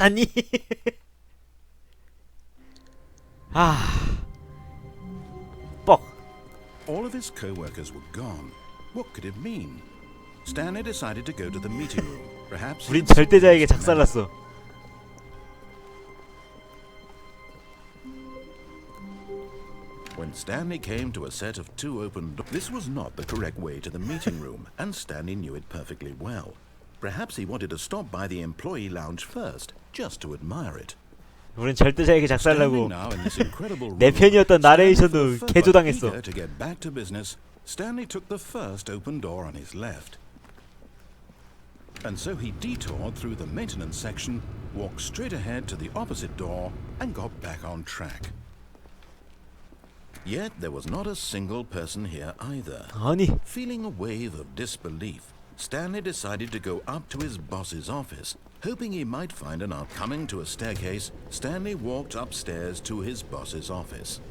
아니. 뻑. All of his co-workers were gone. What could it mean? Stanley decided to go to the meeting room. Perhaps 우린 절대자에게 작살났어. When Stanley came to a set of two open doors, this was not the correct way to the meeting room, and Stanley knew it perfectly well. Perhaps he wanted to stop by the employee lounge first, just to admire it. 우린 절대자에게 작살나고 내 편이었던 나레이션도 개조당했어. To get back to business, Stanley took the first open door on his left. And so he detoured through the maintenance section, walked straight ahead to the opposite door, and got back on track. Yet there was not a single person here either. 아니. Feeling a wave of disbelief, Stanley decided to go up to his boss's office. Hoping he might find an out. Coming to a staircase, Stanley walked upstairs to his boss's office.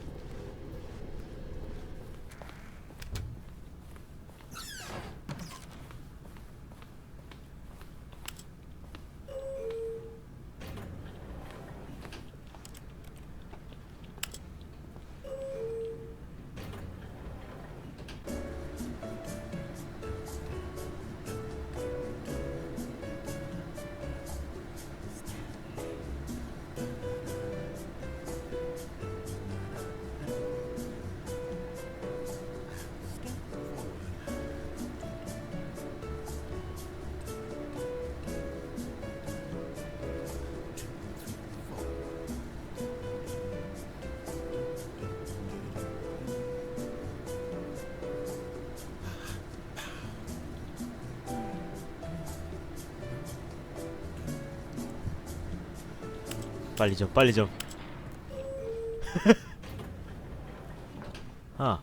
빨리 좀, 빨리 좀. 아.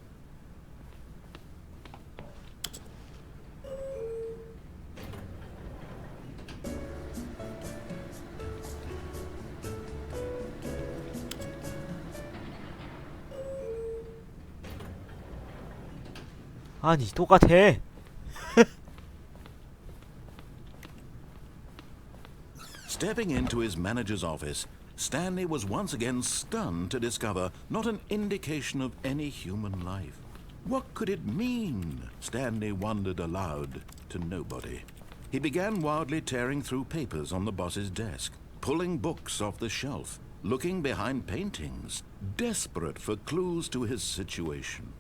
아니, 똑같아. Stepping into his manager's office, Stanley was once again stunned to discover not an indication of any human life. What could it mean? Stanley wondered aloud to nobody. He began wildly tearing through papers on the boss's desk, pulling books off the shelf, looking behind paintings, desperate for clues to his situation.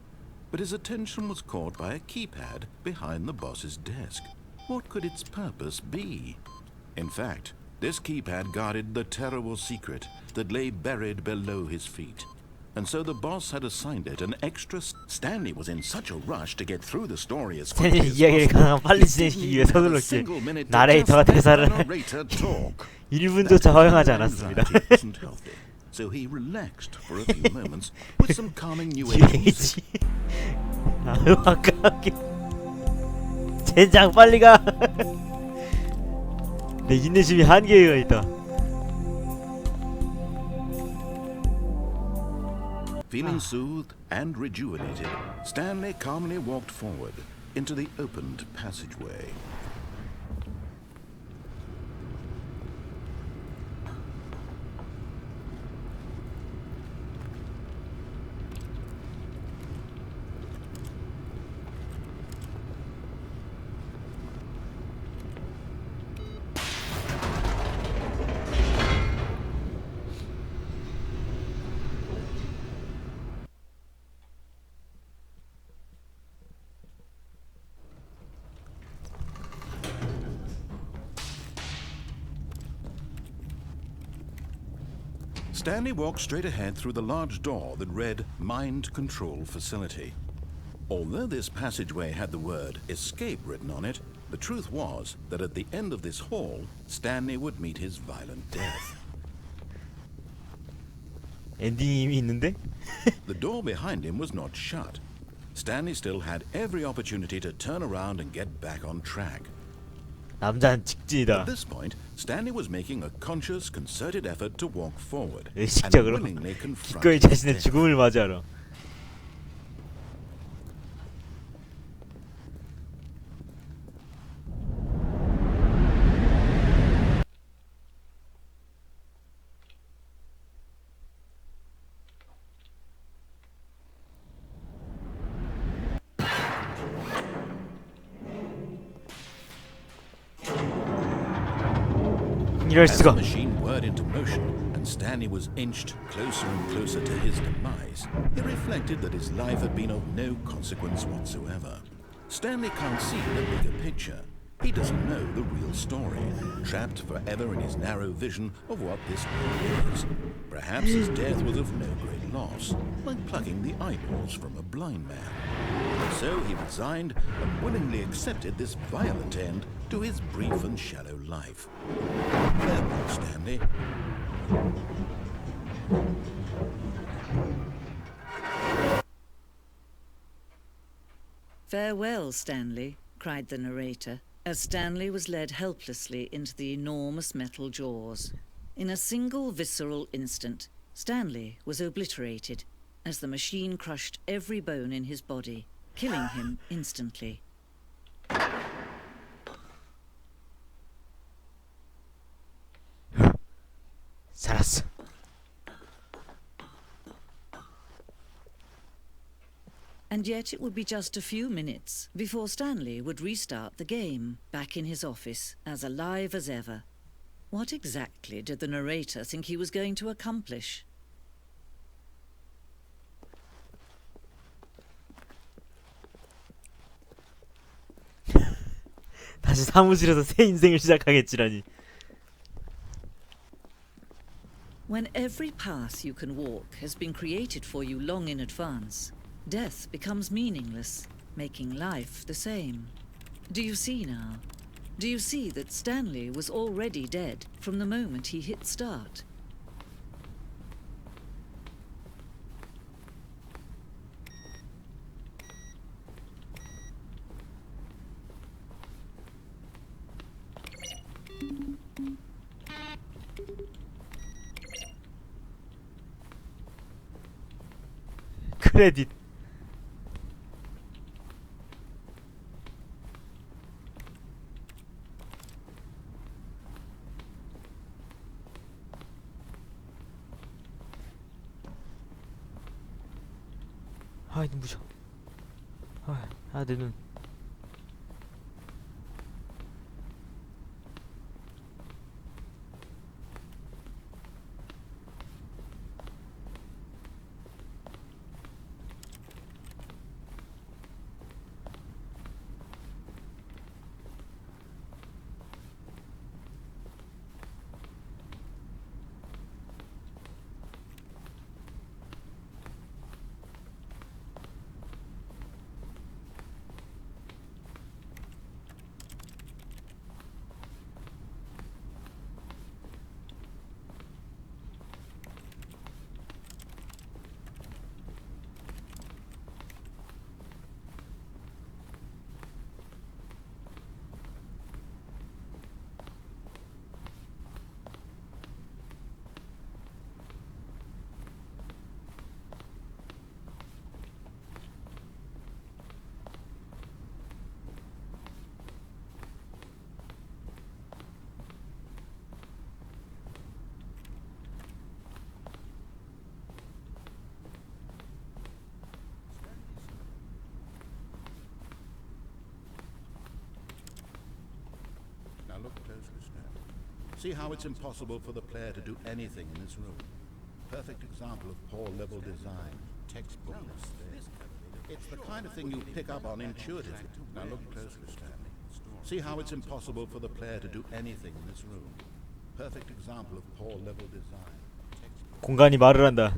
But his attention was caught by a keypad behind the boss's desk. What could its purpose be? In fact, this keypad guarded the terrible secret that lay buried below his feet. And so the boss had assigned it an extra... Stanley was in such a rush to get through the story as quickly as 이야기를 가장 빨리 진행시키기 위해 서둘렀기에 나레이터가 대사를 1분조차 허용하지 않았습니다. So he relaxed for a few moments with some calming new age. 아까하게 젠장 빨리 가. 내 인내심이 한계가 있다. Feeling soothed and rejuvenated, Stanley calmly walked forward into the opened passageway. Stanley walked straight ahead through the large door that read Mind Control Facility. Although this passageway had the word Escape written on it, the truth was that at the end of this hall, Stanley would meet his violent death. 엔딩이 이미 있는데? The door behind him was not shut. Stanley still had every opportunity to turn around and get back on track. 남자는 직진이다. At this point, Stanley was making a conscious, concerted effort to walk forward and 의식적으로 willingly confront 기꺼이 his 자신의 death. 죽음을 맞이하러. 이럴 As the 수가. machine whirred into motion and Stanley was inched closer and closer to his demise, he reflected that his life had been of no consequence whatsoever. Stanley can't see the bigger picture. He doesn't know the real story, trapped forever in his narrow vision of what this world is. Perhaps his death was of no great loss, like plucking the eyeballs from a blind man. So he resigned and willingly accepted this violent end to his brief and shallow life. Farewell, Stanley. "Farewell, Stanley," cried the narrator, as Stanley was led helplessly into the enormous metal jaws. In a single visceral instant, Stanley was obliterated as the machine crushed every bone in his body, killing him instantly. 살았어. And yet it would be just a few minutes before Stanley would restart the game, back in his office, as alive as ever. What exactly did the narrator think he was going to accomplish? 다시 사무실에서 새 인생을 시작하겠지라니. When every path you can walk has been created for you long in advance, death becomes meaningless, making life the same. Do you see now? Do you see that Stanley was already dead from the moment he hit start? 크레딧. 아, 눈부셔. 내 눈. Now look closely, Stanley. See how it's impossible for the player to do anything in this room. Perfect example of poor level design. Textbook mistake. It's the kind of thing you pick up on intuitively. Now look closely, Stanley. See how it's impossible for the player to do anything in this room. Perfect example of poor level design. 공간이 말을 한다.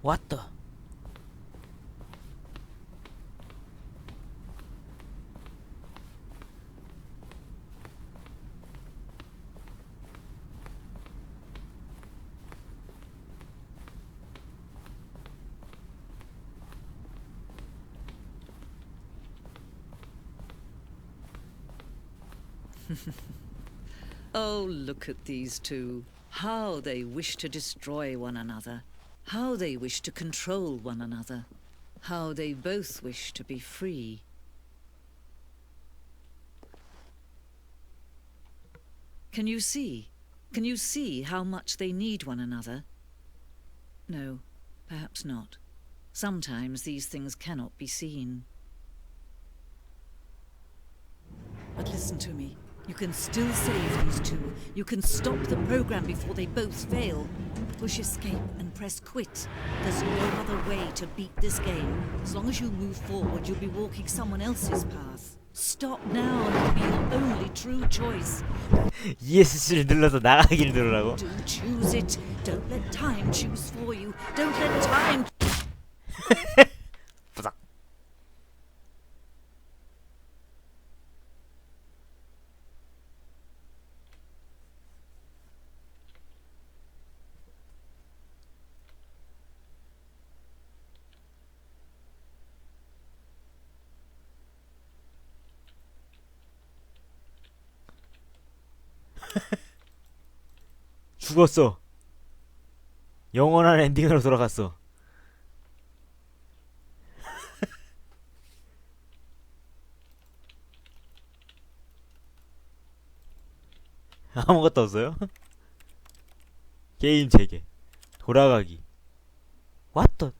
What the? Oh, look at these two. How they wish to destroy one another. How they wish to control one another. How they both wish to be free. Can you see? Can you see how much they need one another? No, perhaps not. Sometimes these things cannot be seen. But listen to me. You can still save these two. You can stop the program before they both fail. Push escape and press quit. There's no other way to beat this game. As long as you move forward, you'll be walking someone else's path. Stop now and it'll be your only true choice. ESC를 눌러서 나가기를 누르라고? Do choose it. Don't let time choose for you. Don't let time... 부작. 죽었어. 영원한 엔딩으로 돌아갔어. 아무것도 없어요? 게임 재개. 돌아가기. What the?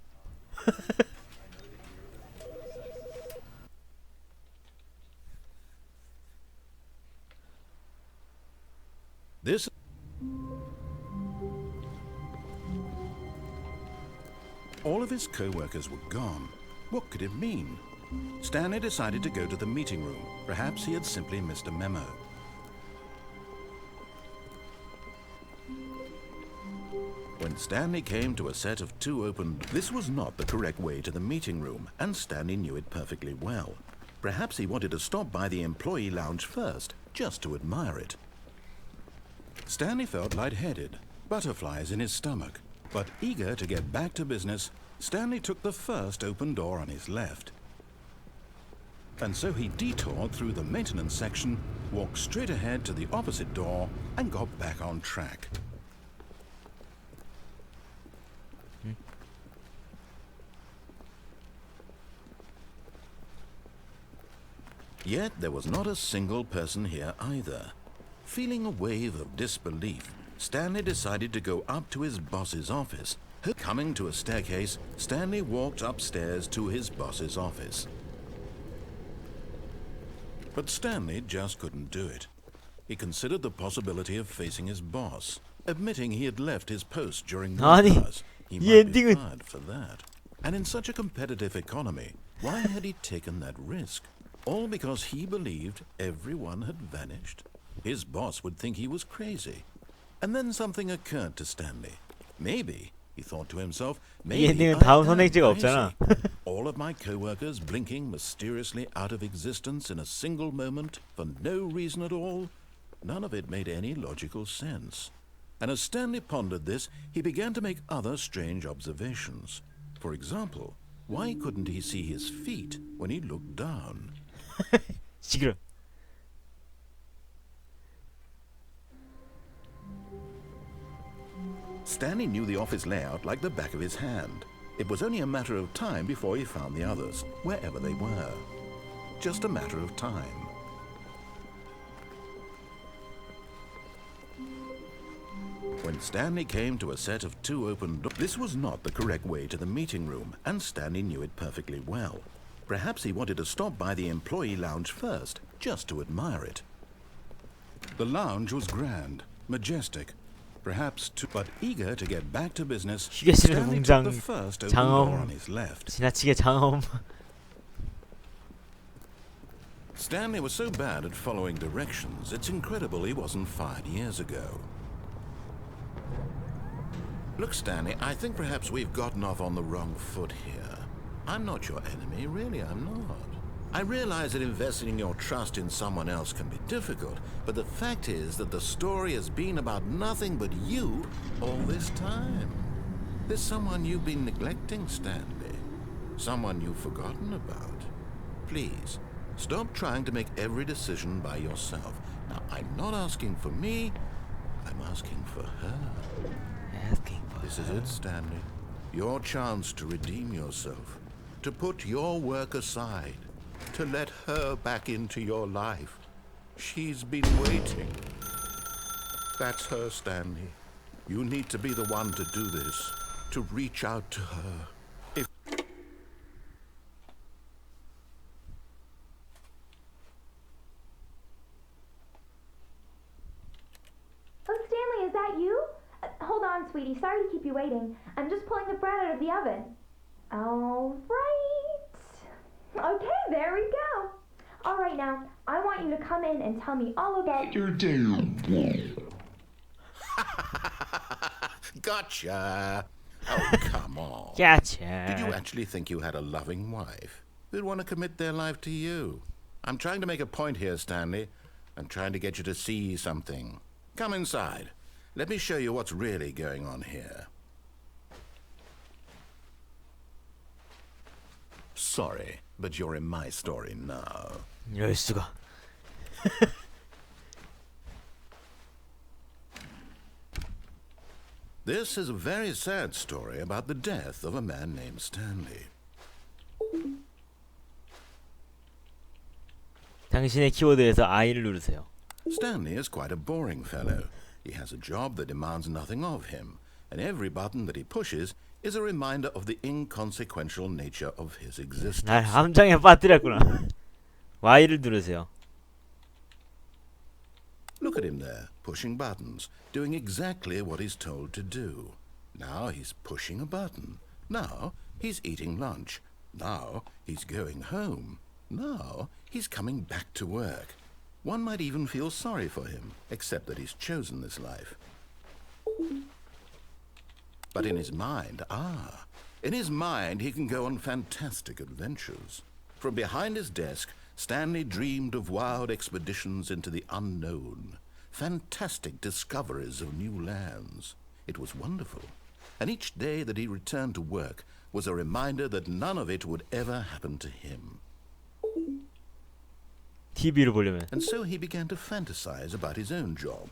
This all of his co-workers were gone. What could it mean? Stanley decided to go to the meeting room. Perhaps he had simply missed a memo. When Stanley came to a set of two open... This was not the correct way to the meeting room, and Stanley knew it perfectly well. Perhaps he wanted to stop by the employee lounge first, just to admire it. Stanley felt lightheaded, butterflies in his stomach. But eager to get back to business, Stanley took the first open door on his left. And so he detoured through the maintenance section, walked straight ahead to the opposite door, and got back on track. Yet there was not a single person here either. Feeling a wave of disbelief, Stanley decided to go up to his boss's office. Coming to a staircase, Stanley walked upstairs to his boss's office. But Stanley just couldn't do it. He considered the possibility of facing his boss, admitting he had left his post during the hours. He might be fired for that. And in such a competitive economy, why had he taken that risk? All because he believed everyone had vanished? His boss would think he was crazy. And then something occurred to Stanley. Maybe, he thought to himself, maybe I am crazy. All of my co-workers blinking mysteriously out of existence in a single moment for no reason at all. None of it made any logical sense. And as Stanley pondered this, he began to make other strange observations. For example, why couldn't he see his feet when he looked down? 시끄러. Stanley knew the office layout like the back of his hand. It was only a matter of time before he found the others, wherever they were. Just a matter of time. When Stanley came to a set of two open doors, this was not the correct way to the meeting room, and Stanley knew it perfectly well. Perhaps he wanted to stop by the employee lounge first, just to admire it. The lounge was grand, majestic, perhaps too, but eager to get back to business, Stanley took the first open door on his left. 지나치게 장엄. Stanley was so bad at following directions, it's incredible he wasn't fired years ago. Look, Stanley, I think perhaps we've gotten off on the wrong foot here. I'm not your enemy, really, I'm not. I realize that investing your trust in someone else can be difficult, but the fact is that the story has been about nothing but you all this time. There's someone you've been neglecting, Stanley. Someone you've forgotten about. Please, stop trying to make every decision by yourself. Now, I'm not asking for me, I'm asking for her. This is it, Stanley. Your chance to redeem yourself. To put your work aside. To let her back into your life. She's been waiting. That's her, Stanley. You need to be the one to do this. To reach out to her. If down, sweetie. Sorry to keep you waiting. I'm just pulling the bread out of the oven. All right. Okay, there we go. All right, now, I want you to come in and tell me all about your day. Gotcha! Oh, come on. Gotcha. Did you actually think you had a loving wife who'd want to commit their life to you? I'm trying to make a point here, Stanley. I'm trying to get you to see something. Come inside. Let me show you what's really going on here. Sorry, but you're in my story now. 이럴 수가. This is a very sad story about the death of a man named Stanley. 당신의 키보드에서 I를 누르세요. Stanley is quite a boring fellow. He has a job that demands nothing of him, and every button that he pushes is a reminder of the inconsequential nature of his existence. 날 함정에 빠뜨렸구나. Y를 누르세요. Look at him there, pushing buttons, doing exactly what he's told to do. Now he's pushing a button. Now he's eating lunch. Now he's going home. Now he's coming back to work. One might even feel sorry for him, except that he's chosen this life. But in his mind, he can go on fantastic adventures. From behind his desk, Stanley dreamed of wild expeditions into the unknown, fantastic discoveries of new lands. It was wonderful, and each day that he returned to work was a reminder that none of it would ever happen to him. TV를 보려면. And so he began to fantasize about his own job.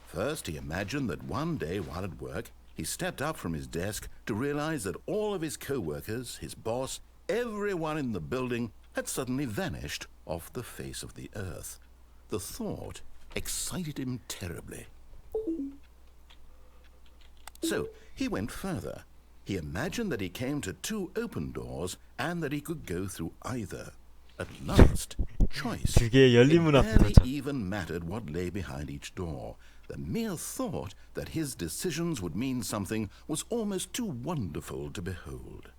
First, he imagined that one day while at work, he stepped up from his desk to realize that all of his co-workers, his boss, everyone in the building had suddenly vanished off the face of the earth. The thought excited him terribly. So he went further. He imagined that he came to two open doors and that he could go through either. At last, choice. 두 개의 열린 문 It 앞에 barely 서자. even mattered what lay behind each door. The mere thought that his decisions would mean something was almost too wonderful to behold.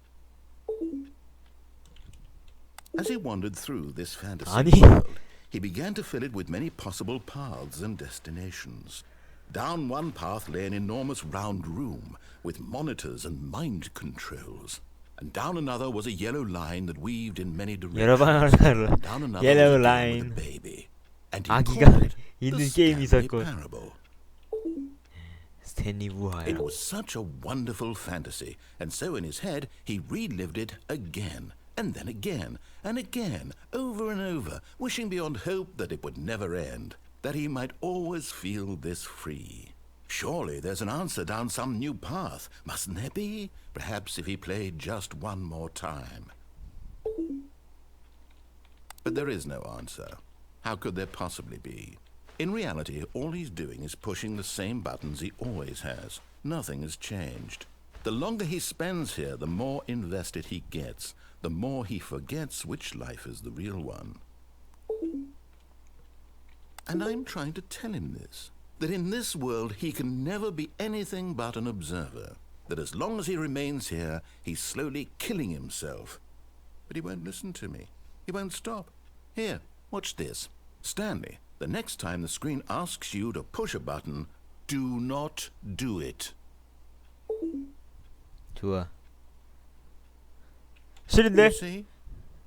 As he wandered through this fantasy 아니. world, he began to fill it with many possible paths and destinations. Down one path lay an enormous round room with monitors and mind controls. And down another was a yellow line that weaved in many 여러 directions. 방향으로 And down another yellow was a girl line. with a baby. And he 아기가 called it 있는 the 게임이 Stanley 있었고. Parable. 스탠리 It 우하야. was such a wonderful fantasy, and so in his head he relived it again, and then again, and again, over and over, wishing beyond hope that it would never end, that he might always feel this free. Surely there's an answer down some new path, mustn't there be? Perhaps if he played just one more time. But there is no answer. How could there possibly be? In reality, all he's doing is pushing the same buttons he always has. Nothing has changed. The longer he spends here, the more invested he gets, the more he forgets which life is the real one. And I'm trying to tell him this, that in this world he can never be anything but an observer, that as long as he remains here, he's slowly killing himself. But he won't listen to me. He won't stop. Here, watch this. Stanley, the next time the screen asks you to push a button, do not do it. 좋아. You 싫은데? see?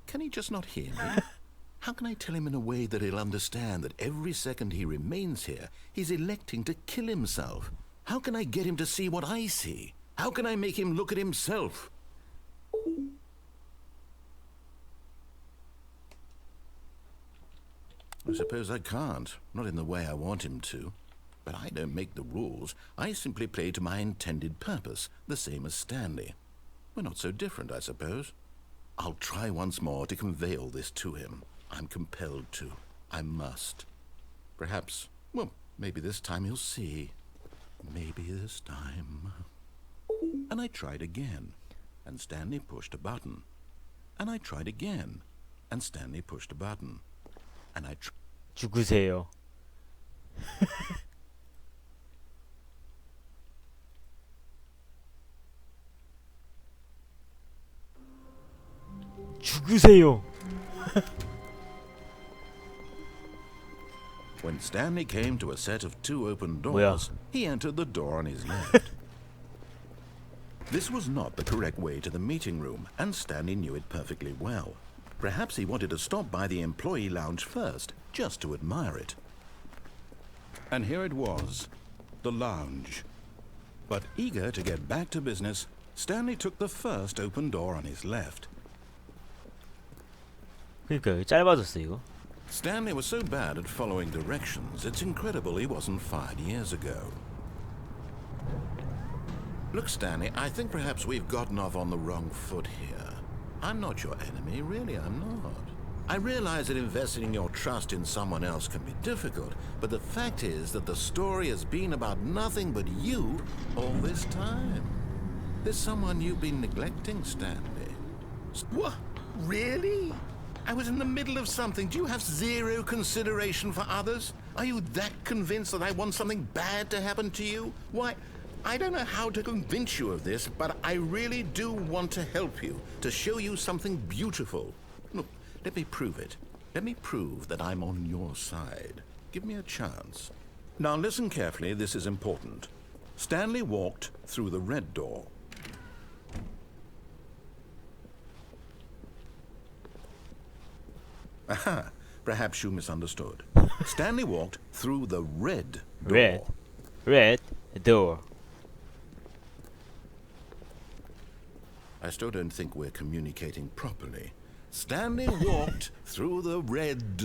Can he just not hear me? How can I tell him in a way that he'll understand that every second he remains here, he's electing to kill himself? How can I get him to see what I see? How can I make him look at himself? I suppose I can't, not in the way I want him to. But I don't make the rules. I simply play to my intended purpose, the same as Stanley. We're not so different, I suppose. I'll try once more to convey all this to him. I'm compelled to. I must. Perhaps, well, maybe this time he'll see. Maybe this time. And I tried again, and Stanley pushed a button. And I tried again, and Stanley pushed a button. And I 죽으세요. 죽으세요. When Stanley came to a set of 2 open 뭐야? doors, he entered the door on his left. This was not the correct way to the meeting room, and Stanley knew it perfectly well. Perhaps he wanted to stop by the employee lounge first, just to admire it. And here it was, the lounge. But eager to get back to business, Stanley took the first open door on his left. 그러니까 짧아졌어 이거. Stanley was so bad at following directions, it's incredible he wasn't fired years ago. Look, Stanley, I think perhaps we've gotten off on the wrong foot here. I'm not your enemy, really, I'm not. I realize that investing your trust in someone else can be difficult, but the fact is that the story has been about nothing but you all this time. There's someone you've been neglecting, Stanley. What? Really? I was in the middle of something. Do you have zero consideration for others? Are you that convinced that I want something bad to happen to you? Why, I don't know how to convince you of this, but I really do want to help you, to show you something beautiful. Look, let me prove it. Let me prove that I'm on your side. Give me a chance. Now listen carefully, this is important. Stanley walked through the red door. Aha, perhaps you misunderstood. Stanley walked through the red door. Red door. I still don't think we're communicating properly. Stanley walked through the red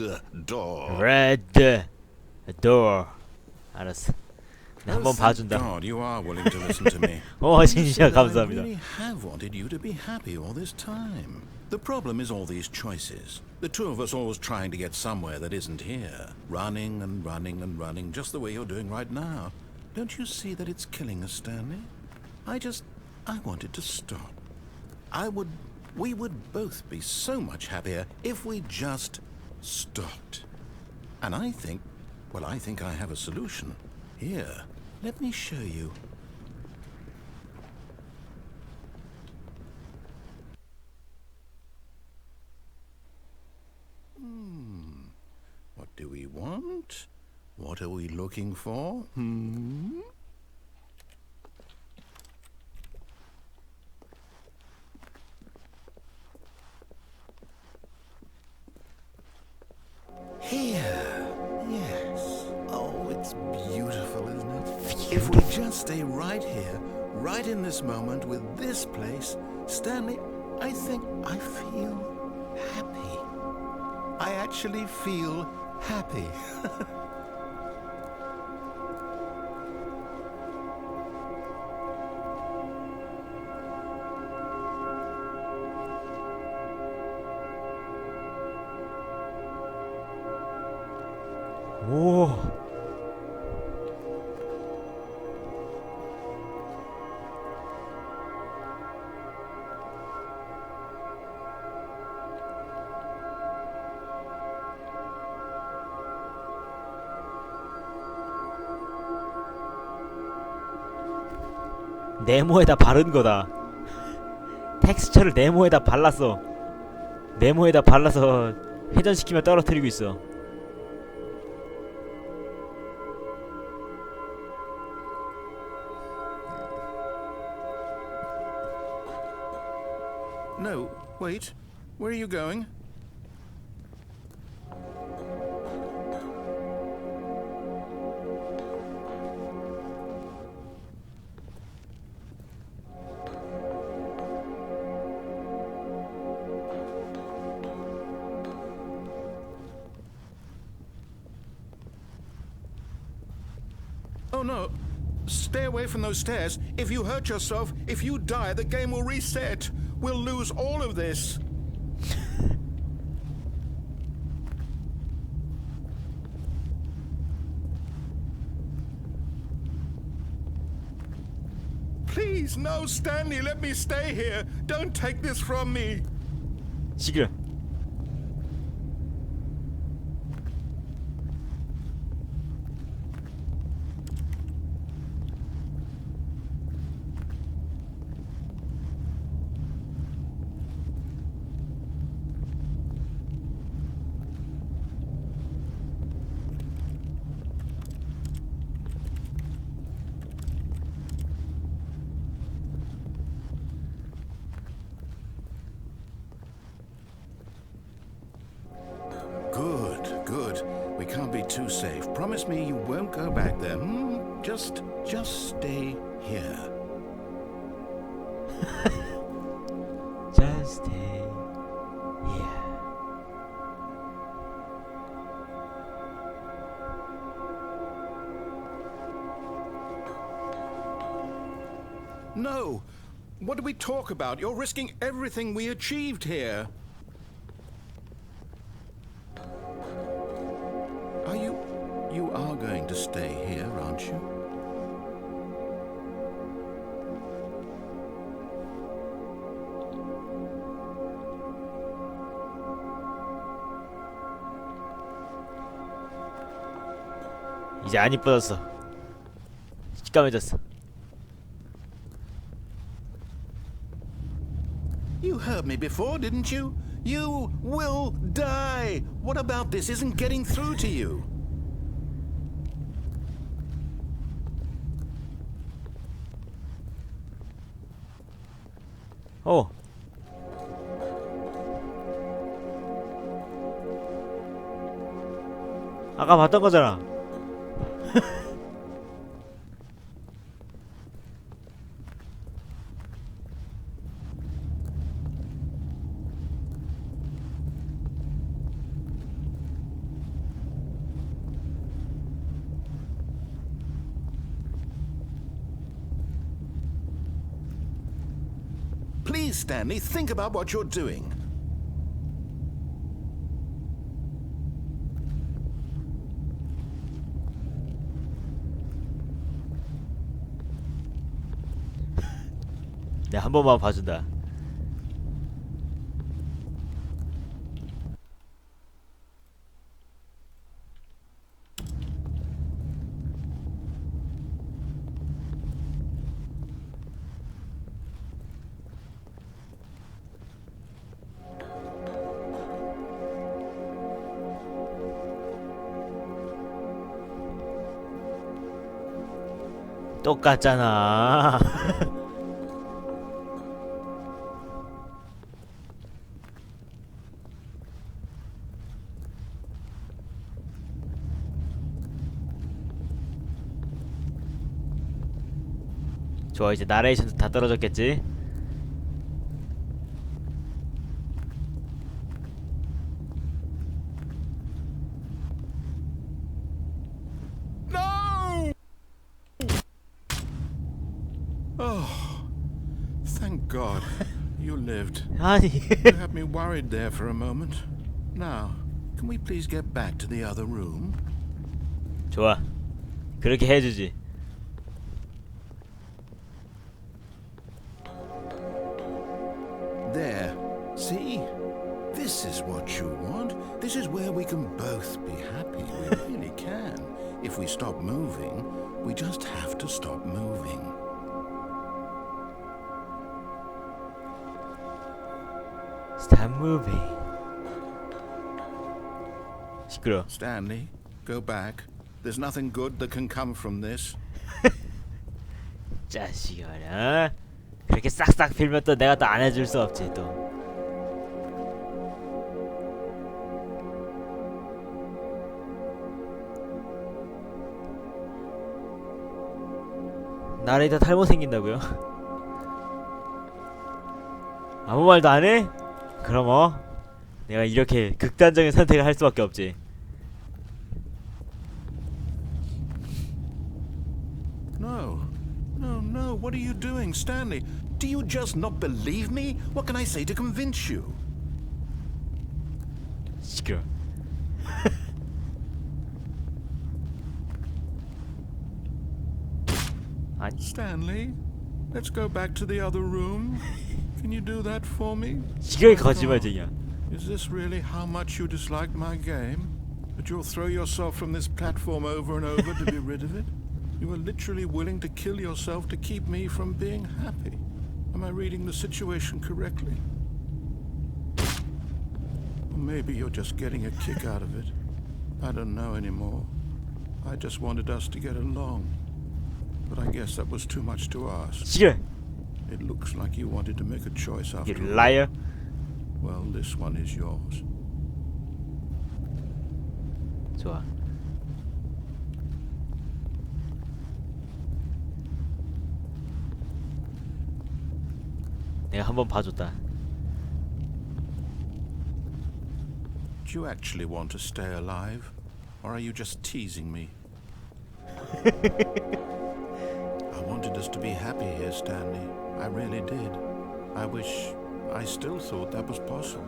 door. Red door. 알았어. 한번 Thank 봐준다. God, you are willing to listen to me. 진짜 I 감사합니다. really have wanted you to be happy all this time. The problem is all these choices. The two of us always trying to get somewhere that isn't here. Running and running and running, just the way you're doing right now. Don't you see that it's killing us, Stanley? I wanted to stop. We would both be so much happier if we just stopped. And I think I have a solution. Here, let me show you. What do we want? What are we looking for? Here. Yes. Oh, it's beautiful, isn't it? If we just stay right here, right in this moment with this place, Stanley, I think I feel happy. I actually feel happy. 오. 네모에다 바른 거다. 텍스처를 네모에다 발랐어. 네모에다 발라서 회전시키며 떨어뜨리고 있어. No, wait. Where are you going? Oh no. Stay away from those stairs. If you hurt yourself, if you die, the game will reset. We'll lose all of this. Please, no, Stanley, let me stay here. Don't take this from me. 지금. can't be too safe. Promise me you won't go back there. Hmm? Just stay here. Just stay here. No! What did we talk about? You're risking everything we achieved here. You are going to stay here, aren't you? 이제 안 이뻐졌어. 시까매졌어. You heard me before, didn't you? You will die! What about this isn't getting through to you? 어. 아까 봤던 거잖아. Please, Stanley, think about what you're doing. 내가 한 번만 봐준다. 똑같잖아. 좋아, 이제 나레이션도 다 떨어졌겠지? No! Oh, thank God you lived. 아니. You had me worried there for a moment. Now, can we please get back to the other room? 좋아, 그렇게 해주지. There. See? This is what you want. This is where we can both be happy. We really can. If we stop moving, we just have to stop moving. Stop moving. 시끄러. Stanley, go back. There's nothing good that can come from this. 자식아, 그렇게 싹싹 빌면 또 내가 또 안 해줄 수 없지 또. 나레이터 탈모 생긴다고요? 아무 말도 안 해? 그럼 내가 이렇게 극단적인 선택을 할 수밖에 없지. No, what are you doing, Stanley? Do you just not believe me? What can I say to convince you? 시끄러. 아니, Stanley, let's go back to the other room. Can you do that for me? 시끄러이 거짓말쟁이야. Is this really how much you dislike my game? That you'll throw yourself from this platform over and over to be rid of it? You are literally willing to kill yourself to keep me from being happy. Am I reading the situation correctly? Or maybe you're just getting a kick out of it. I don't know anymore. I just wanted us to get along. But I guess that was too much to ask. 시끄러. It looks like you wanted to make a choice after You all. liar. Well, this one is yours. 좋아. 내가 한번 봐줬다. Do you actually want to stay alive? Or are you just teasing me? I wanted us to be happy here, Stanley. I really did. I wish I still thought that was possible.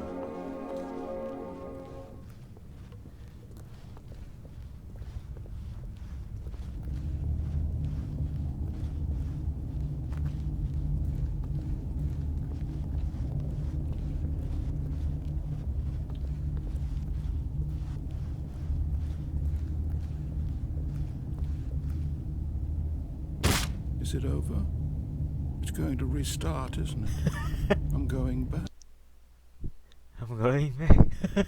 Is it over? It's going to restart, isn't it? I'm going back. I'm going back.